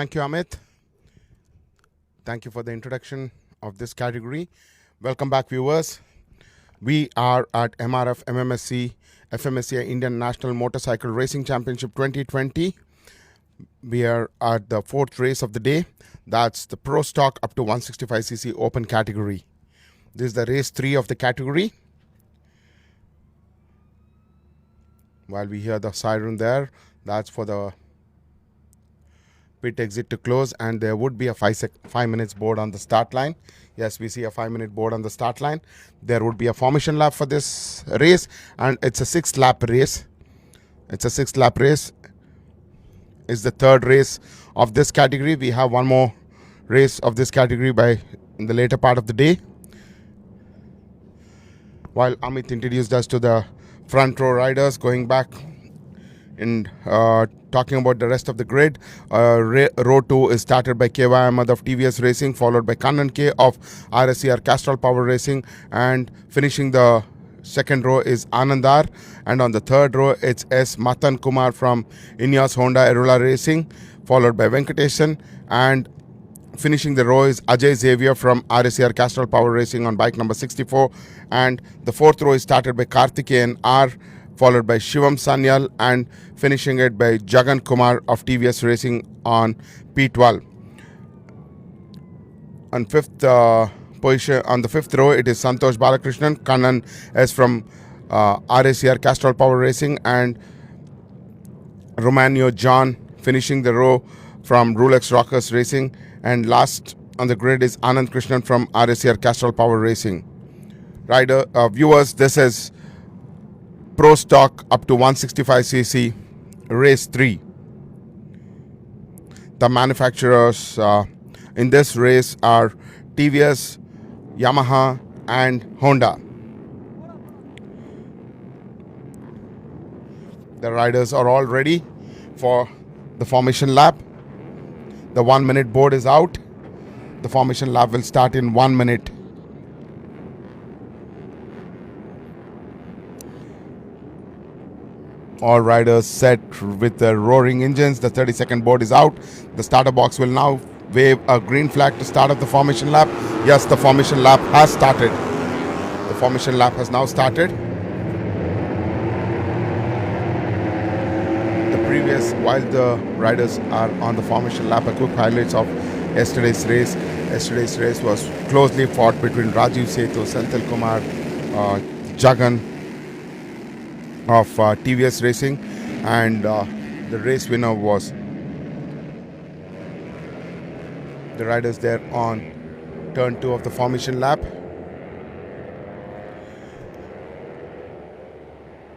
Thank you, Amit. Thank you for the introduction of this category. Welcome back, viewers. We are at MRF MMSC FMSCI Indian National Motorcycle Racing Championship 2020. We are at the fourth race of the day. That's the Pro Stock up to 165cc open category. This is the race 3 of the category. While we hear the siren there, that's for the pit exit to close, and there would be a 5 minutes board on the start line. Yes, we see a 5-minute board on the start line. There would be a formation lap for this race, and it's a 6 lap race. It's the third race of this category. We have one more race of this category in the later part of the day. While Amit introduced us to the front row riders, going back and talking about the rest of the grid, row 2 is started by KY Ahmed of TVS Racing, followed by Kannan K of RSCR Castrol Power Racing, and finishing the second row is Anandar, and on the third row it's S. Matan Kumar from Ineos Honda Erula Racing, followed by Venkateshan, and finishing the row is Ajay Xavier from RSCR Castrol Power Racing on bike number 64, and the fourth row is started by Karthikeyan R, followed by Shivam Sanyal, and finishing it by Jagan Kumar of TVS Racing on P12. On fifth position, on the fifth row, it is Santosh Balakrishnan, Kannan S from RSCR Castrol Power Racing, and Romano John finishing the row from Rolex Rockers Racing, and last on the grid is Anand Krishnan from RSCR Castrol Power Racing. Viewers, this is Pro Stock up to 165cc race 3. The manufacturers in this race are TVS, Yamaha, and Honda. The riders are all ready for the formation lap. The 1 minute board is out. The formation lap will start in 1 minute. All riders set with the roaring engines. The 30-second board is out. The starter box will now wave a green flag to start up the formation lap. Yes, the formation lap has started. The formation lap has now started. While the riders are on the formation lap, a quick highlights of yesterday's race. Yesterday's race was closely fought between Rajiv Setu, Senthil Kumar, Jagan of TVS Racing, and the race winner was the riders there on turn 2 of the formation lap.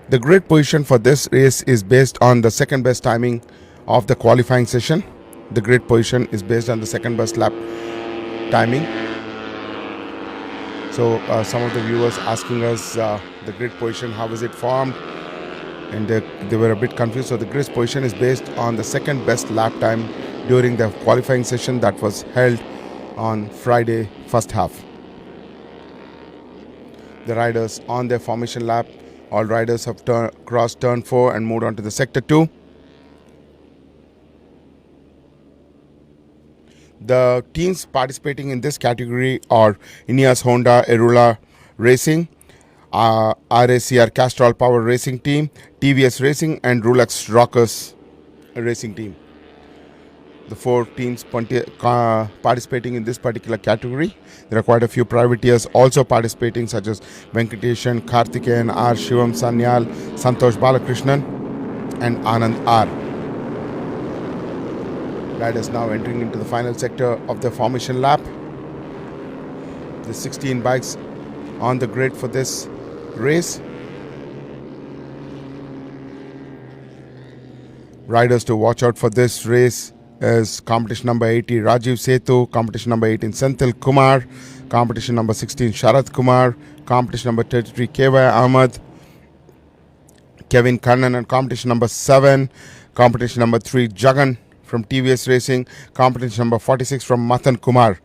The grid position for this race is based on the second best timing of the qualifying session. The grid position is based on the second best lap timing. So some of the viewers asking us the grid position, how is it formed? And they were a bit confused. So the grid position is based on the second best lap time during the qualifying session that was held on Friday first half. The riders on their formation lap, all riders have crossed turn 4 and moved on to the sector 2. The teams participating in this category are Ineos Honda Erula Racing, RSCR Castrol Power Racing Team, TVS Racing, and Rolex Rockers Racing Team. The 4 teams participating in this particular category. There are quite a few privateers also participating, such as Venkateshan, Karthikeyan R, Shivam Sanyal, Santosh Balakrishnan, and Anand R. Riders now entering into the final sector of the formation lap. The 16 bikes on the grid for this race. Riders to watch out for this race is competition number 80 Rajiv Setu, competition number 18 Senthil Kumar, competition number 16 Sharath Kumar, competition number 33 KY Ahmed, Kevin Kannan, and competition number 7, competition number 3 Jagan from TVS Racing, competition number 46 from Matan Kumar.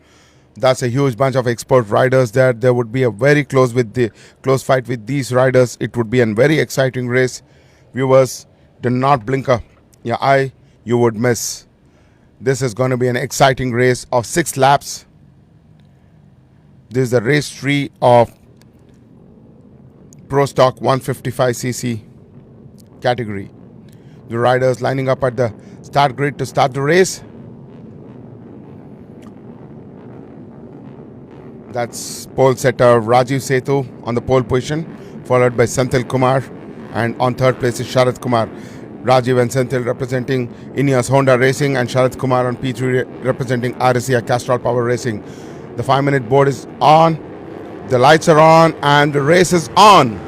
That's a huge bunch of expert riders there. There would be a very close fight with these riders. It would be a very exciting race. Viewers, do not blink your eye, you would miss. This is going to be an exciting race of 6 laps. This is the race 3 of Pro Stock 155cc category. The riders lining up at the start grid to start the race. That's pole setter Rajiv Setu on the pole position, followed by Senthil Kumar, and on third place is Sharath Kumar. Rajiv and Senthil representing Ineos Honda Racing, and Sharath Kumar on P3 representing RSCR Castrol Power Racing. The 5-minute board is on, the lights are on, and the race is on.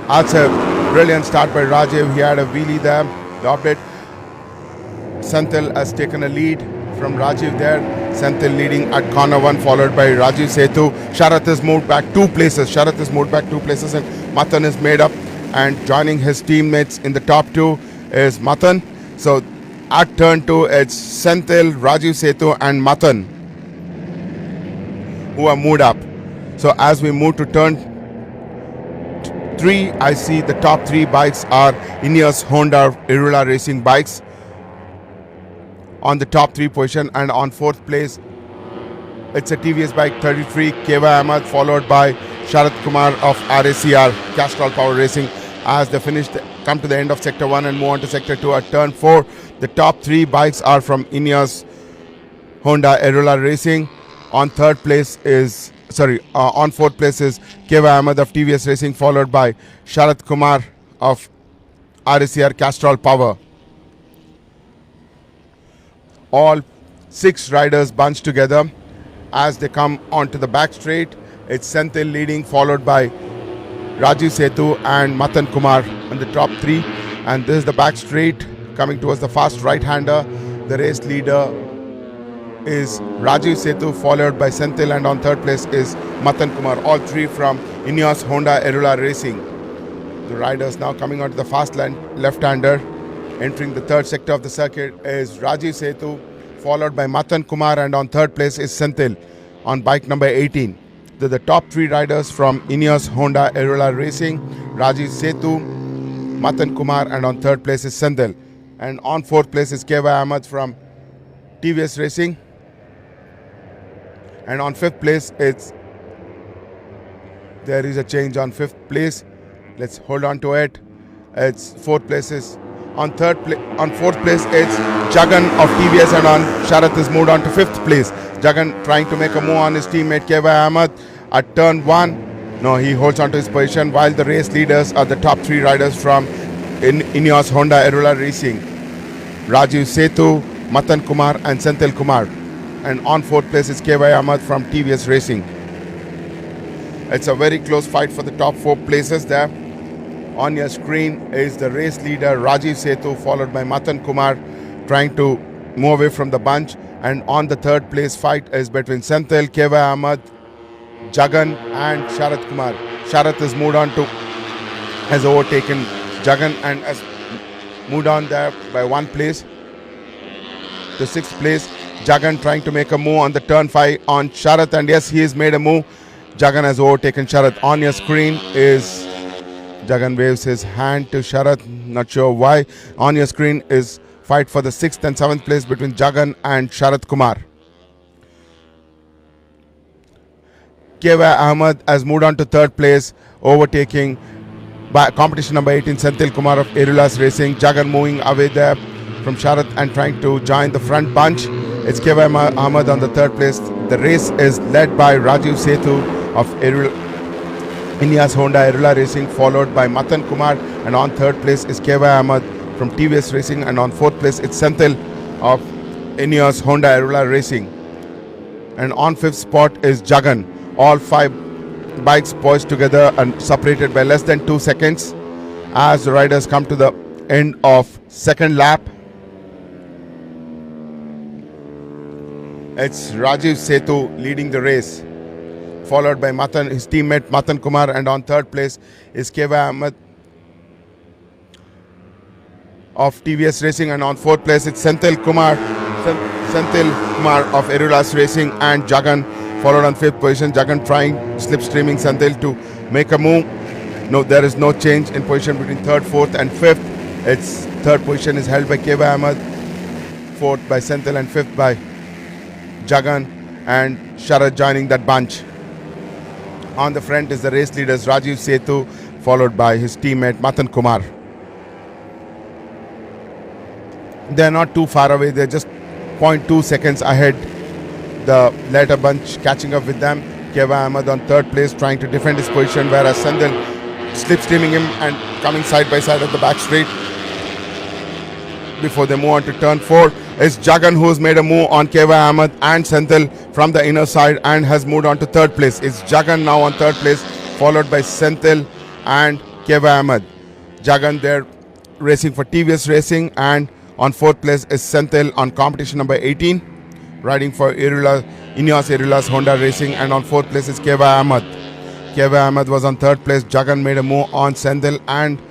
That's a brilliant start by Rajiv. He had a wheelie there. The update, Senthil has taken a lead from Rajiv there. Senthil leading at corner 1, followed by Rajiv Setu. Sharath has moved back 2 places. And Matan is made up, and joining his teammates in the top 2 is Matan. So at turn 2, it's Senthil, Rajiv Setu, and Matan who are moved up. So as we move to turn 3, I see the top 3 bikes are Ineos Honda Irula Racing bikes on the top 3 position, and on 4th place it's a TVS bike 33 Keva Ahmed, followed by Sharath Kumar of RACR Castrol Power Racing. As they come to the end of sector 1 and move on to sector 2 at turn 4, the top 3 bikes are from Ineos Honda Irula Racing. On 4th place is Keva Ahmed of TVS Racing, followed by Sharath Kumar of RACR Castrol Power. All 6 riders bunched together as they come onto the back straight. It's Senthil leading, followed by Rajiv Setu and Matan Kumar on the top 3. And this is the back straight coming towards the fast right-hander. The race leader is Rajiv Setu, followed by Senthil, and on 3rd place is Matan Kumar. All 3 from Ineos Honda Irula Racing. The riders now coming onto the fast left-hander. Entering the 3rd sector of the circuit is Rajiv Setu, followed by Matan Kumar, and on 3rd place is Senthil on bike number 18. The top 3 riders from Ineos Honda Irula Racing, Rajiv Setu, Matan Kumar, and on 3rd place is Senthil. And on 4th place is Keva Ahmed from TVS Racing. And on 5th place, there is a change on 5th place. Let's hold on to it. It's 4th places. On 4th place, it's Jagan of TVS, and on Sharath is moved on to 5th place. Jagan trying to make a move on his teammate Keva Ahmed at turn 1. No, he holds on to his position, while the race leaders are the top 3 riders from Ineos Honda Irula Racing. Rajiv Setu, Matan Kumar, and Senthil Kumar. And on 4th place is Keva Ahmed from TVS Racing. It's a very close fight for the top 4 places there. On your screen is the race leader Rajiv Setu, followed by Matan Kumar, trying to move away from the bunch. And on the 3rd place fight is between Senthil, Keva Ahmed, Jagan, and Sharath Kumar. Sharath has overtaken Jagan and has moved on there by 1 place. The 6th place, Jagan trying to make a move on the turn 5 on Sharath, and yes, he has made a move. Jagan has overtaken Sharath. On your screen is Jagan waves his hand to Sharath, not sure why. On your screen is fight for the 6th and 7th place between Jagan and Sharath Kumar. Keva Ahmed has moved on to 3rd place, overtaking by competition number 18 Senthil Kumar of Irulas Racing. Jagan moving away there from Sharath and trying to join the front bunch. It's Keva Ahmed on the 3rd place. The race is led by Rajiv Setu of Ineos Honda Irula Racing, followed by Matan Kumar, and on 3rd place is Keva Ahmed from TVS Racing, and on 4th place it's Senthil of Ineos Honda Irula Racing. And on 5th spot is Jagan. All 5 bikes poised together and separated by less than 2 seconds as the riders come to the end of 2nd lap. It's Rajiv Setu leading the race, followed by his teammate Matan Kumar, and on 3rd place is Keva Ahmed of TVS Racing, and on 4th place it's Senthil Kumar of Irulas Racing, and Jagan followed on 5th position. Jagan trying slipstreaming Senthil to make a move. No, there is no change in position between 3rd, 4th and 5th. Its 3rd position is held by Keva Ahmed, fourth by Senthil and fifth by Jagan and Sharad joining that bunch. On the front is the race leaders Rajiv Setu, followed by his teammate Matan Kumar. They're not too far away, they're just 0.2 seconds ahead. The later bunch catching up with them. Keva Ahmed on third place trying to defend his position, whereas Senthil slipstreaming him and coming side by side at the back straight. Before they move on to turn 4 is Jagan, who's made a move on Keva Ahmed and Senthil from the inner side and has moved on to third place. It's Jagan now on third place, followed by Senthil and Keva Ahmed. Jagan there racing for TVS Racing, and on fourth place is Senthil on competition number 18, riding for Ineos Irilas Honda Racing, and on fourth place is Keva Ahmed. Keva Ahmed was on third place. Jagan made a move on Senthil and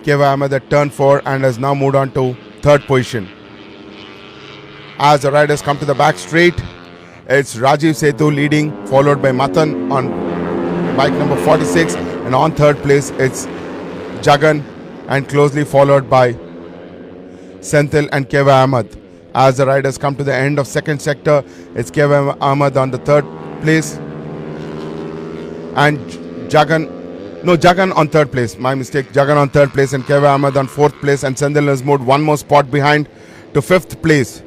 Keva Ahmed at turn 4 and has now moved on to third position. As the riders come to the back straight, it's Rajiv Setu leading, followed by Matan on bike number 46, and on third place it's Jagan and closely followed by Senthil and Keva Ahmed. As the riders come to the end of second sector, it's Keva Ahmed on the third place and Jagan on third place. My mistake. Jagan on third place and Keva Ahmed on fourth place, and Senthil has moved one more spot behind to fifth place.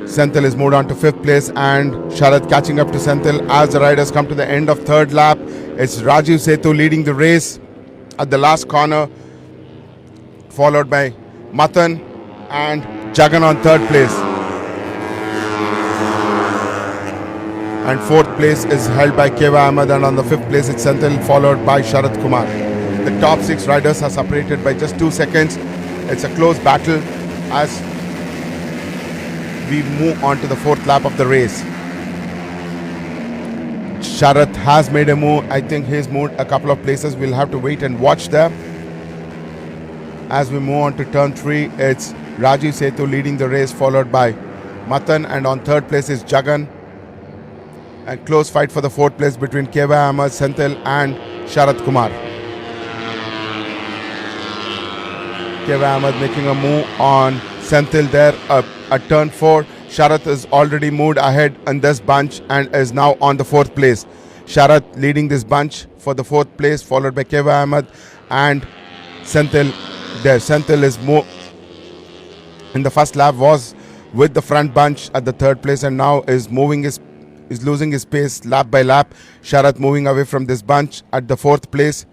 Senthil is moved on to fifth place and Sharad catching up to Senthil. As the riders come to the end of third lap, it's Rajiv Setu leading the race at the last corner, followed by Matan and Jagan on third place. And fourth place is held by Keva Ahmed, and on the fifth place it's Senthil, followed by Sharad Kumar. The top 6 riders are separated by just 2 seconds. It's a close battle as we move on to the fourth lap of the race. Sharad has made a move. I think he's moved a couple of places. We'll have to wait and watch there. As we move on to turn 3, it's Rajiv Setu leading the race, followed by Matan, and on third place is Jagan. And close fight for the fourth place between Keva Ahmed, Senthil and Sharad Kumar. Keva Ahmed making a move on Senthil there at turn 4. Sharad is already moved ahead in this bunch and is now on the fourth place. Sharad leading this bunch for the fourth place, followed by Keva Ahmed and Senthil there. Senthil is in the first lap was with the front bunch at the third place and now is losing his pace lap by lap. Sharad moving away from this bunch at the fourth place.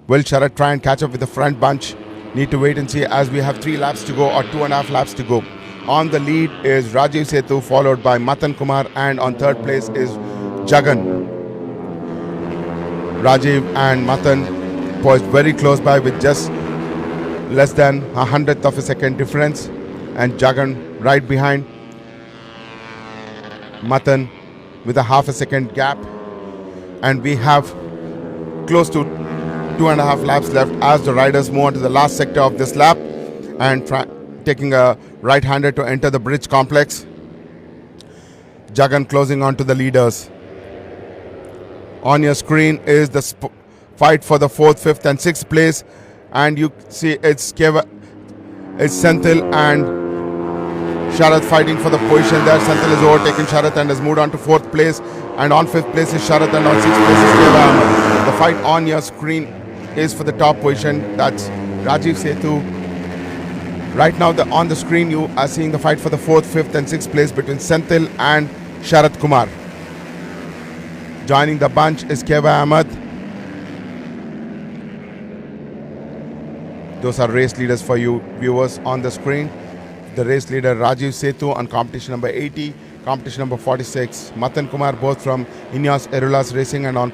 Will Sharad try and catch up with the front bunch? Need to wait and see, as we have 3 laps to go, or 2.5 laps to go. On the lead is Rajiv Setu, followed by Matan Kumar, and on third place is Jagan. Rajiv and Matan poised very close by with just less than 100th of a second difference, and Jagan right behind Matan with a half a second gap, and we have close to 2.5 laps left as the riders move on to the last sector of this lap and taking a right-hander to enter the bridge complex. Jagan closing on to the leaders. On your screen is the fight for the 4th, 5th and 6th place, and you see it's Senthil and Sharad fighting for the position there. Senthil is overtaken Sharad and has moved on to 4th place, and on 5th place is Sharad, and on 6th place is Keva Ahmed. The fight on your screen is for the top position. That's Rajiv Setu. Right now on the screen you are seeing the fight for the 4th, 5th and 6th place between Senthil and Sharad Kumar. Joining the bunch is Keva Ahmed. Those are race leaders for you viewers on the screen. The race leader Rajiv Setu on competition number 80, competition number 46. Matan Kumar, both from Ineos Irilas Racing, and on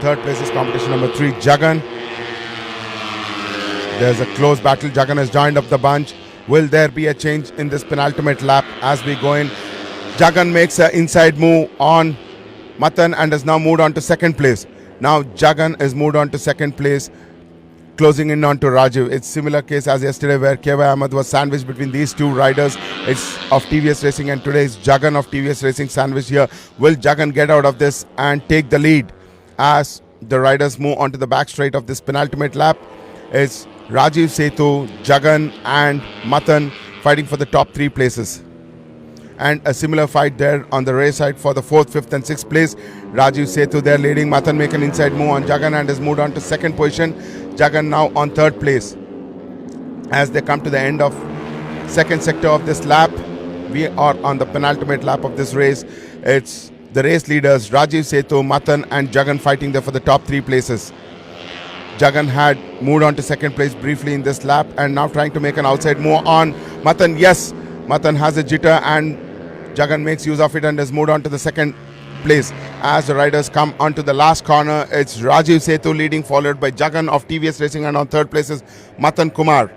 third place is competition number 3, Jagan. There's a close battle. Jagan has joined up the bunch. Will there be a change in this penultimate lap as we go in? Jagan makes an inside move on Matan and has now moved on to 2nd place. Now Jagan is moved on to 2nd place, closing in on to Rajiv. It's similar case as yesterday where Keva Ahmed was sandwiched between these 2 riders. It's of TVS Racing, and today is Jagan of TVS Racing sandwiched here. Will Jagan get out of this and take the lead as the riders move onto the back straight of this penultimate lap? It's Rajiv Setu, Jagan and Matan fighting for the top 3 places. And a similar fight there on the race side for the 4th, 5th and 6th place. Rajiv Setu there leading. Matan make an inside move on Jagan and has moved on to 2nd position. Jagan now on 3rd place. As they come to the end of 2nd sector of this lap, we are on the penultimate lap of this race. It's the race leaders Rajiv Setu, Matan and Jagan fighting there for the top 3 places. Jagan had moved on to 2nd place briefly in this lap and now trying to make an outside move on Matan. Yes, Matan has a jitter and Jagan makes use of it and has moved on to the 2nd place. As the riders come onto the last corner, it's Rajiv Setu leading, followed by Jagan of TVS Racing, and on 3rd place is Matan Kumar.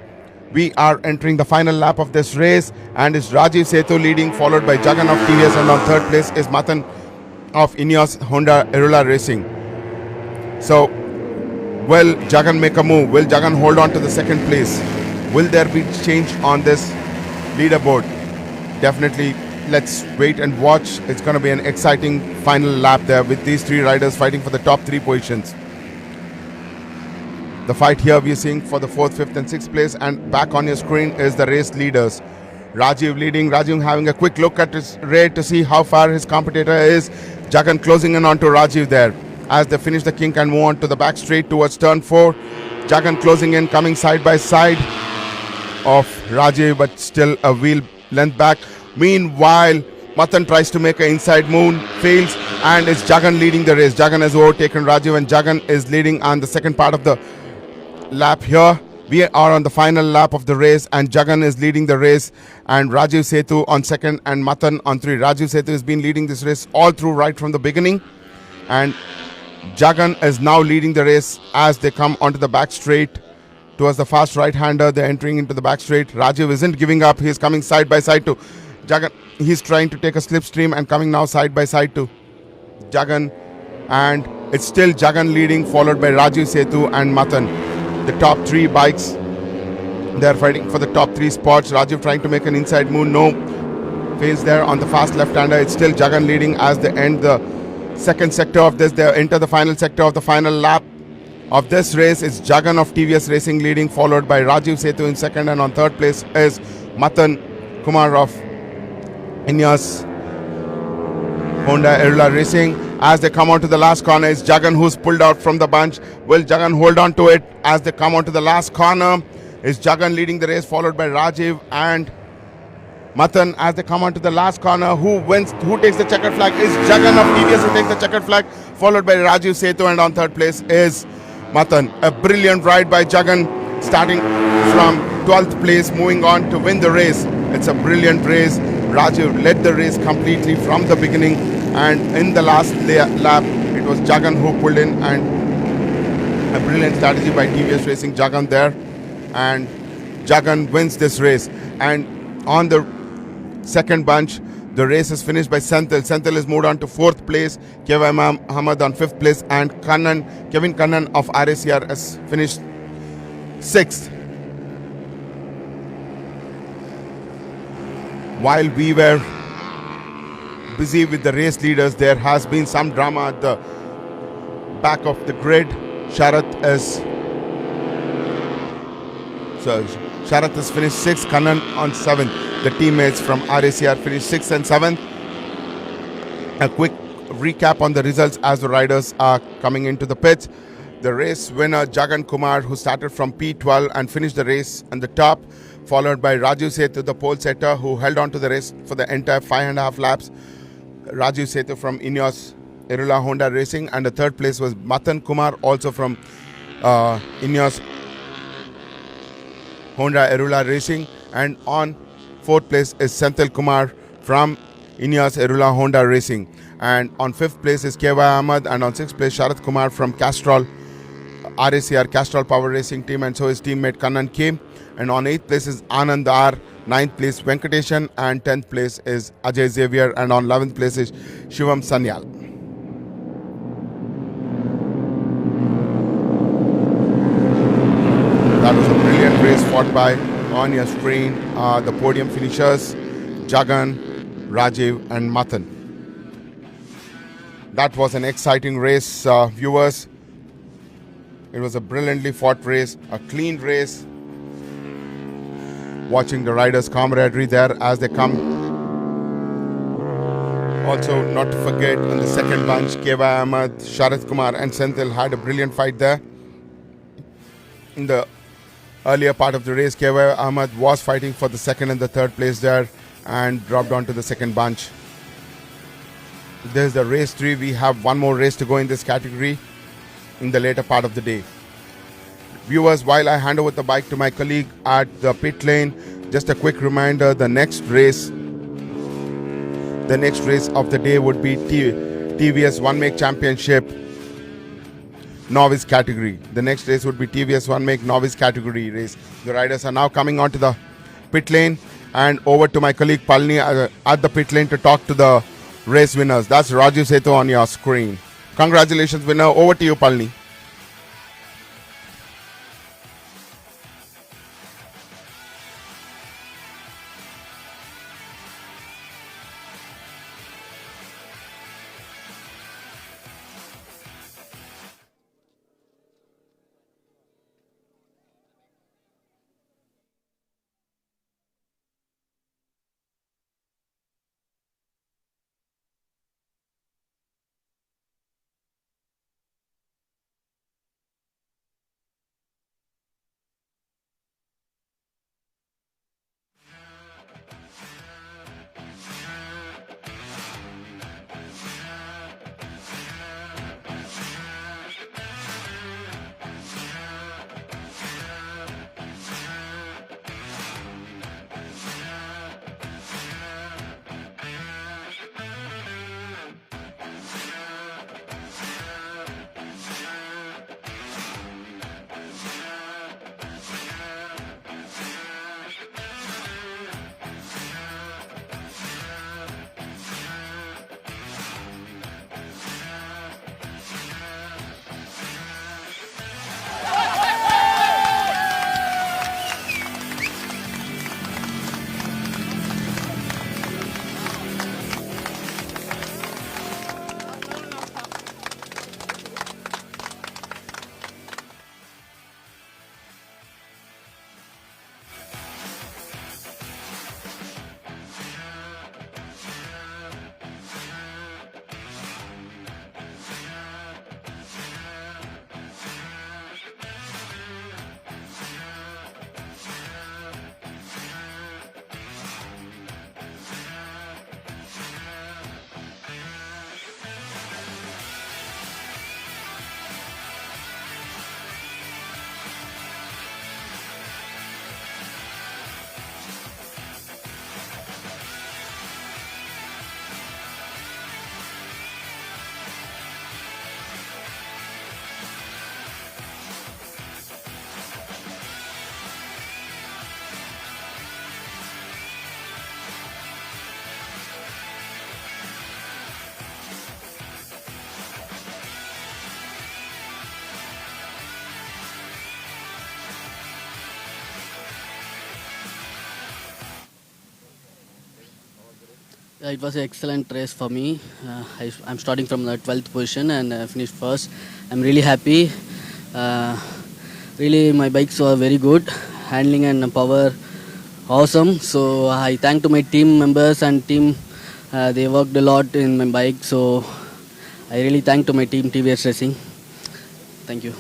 We are entering the final lap of this race and it's Rajiv Setu leading, followed by Jagan of TVS, and on 3rd place is Matan of INEOS Honda Erula Racing. So, will Jagan make a move? Will Jagan hold on to the 2nd place? Will there be change on this leaderboard? Definitely, let's wait and watch. It's going to be an exciting final lap there with these 3 riders fighting for the top 3 positions. The fight here we are seeing for the 4th, 5th and 6th place, and back on your screen is the race leaders. Rajiv leading, Rajiv having a quick look at his rate to see how far his competitor is. Jagan closing in on to Rajiv there. As they finish the kink and move on to the back straight towards turn 4. Jagan closing in, coming side by side of Rajiv, but still a wheel length back. Meanwhile, Matan tries to make an inside move, fails, and it's Jagan leading the race. Jagan has overtaken Rajiv and Jagan is leading on the 2nd part of the lap here. We are on the final lap of the race and Jagan is leading the race and Rajiv Setu on 2nd and Matan on 3. Rajiv Setu has been leading this race all through right from the beginning, and Jagan is now leading the race as they come onto the back straight towards the fast right-hander. They're entering into the back straight. Rajiv isn't giving up. He's coming side by side to Jagan. He's trying to take a slipstream and coming now side by side to Jagan, and it's still Jagan leading, followed by Rajiv Setu and Matan. The top 3 bikes, they're fighting for the top 3 spots. Rajiv trying to make an inside move, no, fails there on the fast left-hander. It's still Jagan leading as they end the 2nd sector of this. They enter the final sector of the final lap of this race. It's Jagan of TVS Racing leading, followed by Rajiv Setu in 2nd, and on 3rd place is Matan Kumar of INEOS Honda Erula Racing. As they come onto the last corner, it's Jagan who's pulled out from the bunch. Will Jagan hold on to it as they come onto the last corner? Is Jagan leading the race, followed by Rajiv and Matan as they come onto the last corner. Who wins? Who takes the checkered flag? Is Jagan of TVS who takes the checkered flag, followed by Rajiv Setu, and on 3rd place is Matan. A brilliant ride by Jagan, starting from 12th place, moving on to win the race. It's a brilliant race. Rajiv led the race completely from the beginning, and in the last lap it was Jagan who pulled in, and a brilliant strategy by TVS Racing Jagan there, and Jagan wins this race. And on the 2nd bunch, the race is finished by Senthil. Senthil is moved on to 4th place, Kevin Ahmed on 5th place, and Kevin Kannan of RACR has finished 6th. While we were busy with the race leaders, there has been some drama at the back of the grid. Sharath has finished 6th, Kannan on 7th. The teammates from RACR finished 6th and 7th. A quick recap on the results as the riders are coming into the pits. The race winner Jagan Kumar, who started from P12 and finished the race on the top, followed by Rajiv Setu, the pole setter, who held on to the race for the entire 5.5 laps. Rajiv Setu from INEOS Erula Honda Racing, and the 3rd place was Matan Kumar, also from INEOS Honda Erula Racing, and on 4th place is Senthil Kumar from INEOS Erula Honda Racing, and on 5th place is Keva Ahmed, and on 6th place Sharath Kumar from Castrol RACR Castrol Power Racing Team, and so his teammate Kannan K. And on 8th place is Anand R, 9th place Venkateshan, and 10th place is Ajay Xavier, and on 11th place is Shivam Sanyal. That was a brilliant race fought by, on your screen, the podium finishers, Jagan, Rajiv and Matan. That was an exciting race, viewers. It was a brilliantly fought race, a clean race. Watching the riders' camaraderie there as they come. Also, not to forget, on the second bunch, Keva Ahmed, Sharath Kumar and Senthil had a brilliant fight there. In the earlier part of the race, Keva Ahmed was fighting for the second and the third place there and dropped onto the second bunch. There's the race 3. We have one more race to go in this category in the later part of the day. Viewers, while I hand over the bike to my colleague at the pit lane, just a quick reminder, the next race of the day would be TVS One Make Championship Novice category. The next race would be TVS One Make Novice category race. The riders are now coming onto the pit lane, and over to my colleague Palni at the pit lane to talk to the race winners. That's Rajiv Setu on your screen. Congratulations, winner. Over to you, Palni. It was an excellent race for me. I'm starting from the 12th position and finished first. I'm really happy. Really, my bikes were very good. Handling and power, awesome. So I thank to my team members and team. They worked a lot in my bike. So I really thank to my team TVS Racing. Thank you.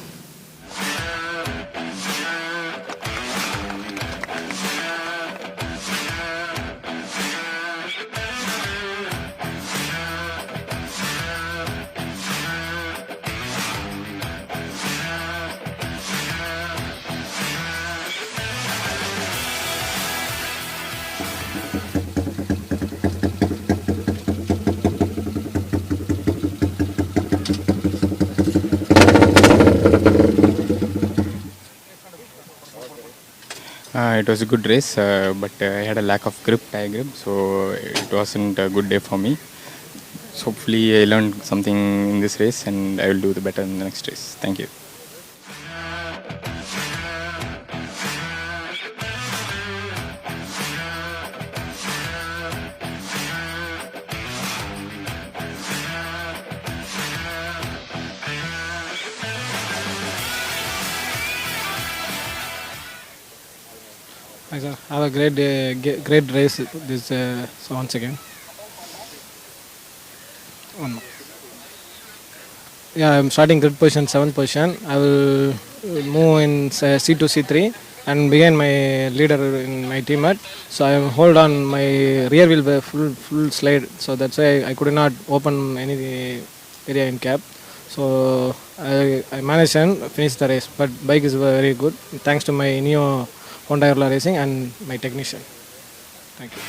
It was a good race, but I had a lack of tire grip, so it wasn't a good day for me. So hopefully I learned something in this race and I will do the better in the next race. Thank you. I have a great great race this so once again. One more. Yeah, I'm starting grid position, 7th position. I will move in C2, C3 and begin my leader in my teammate. So I hold on my rear wheel full slide. So that's why I could not open any area in cap. So I managed and finished the race. But bike is very good. Thanks to my Neo Honda Racing and my technician. Thank you.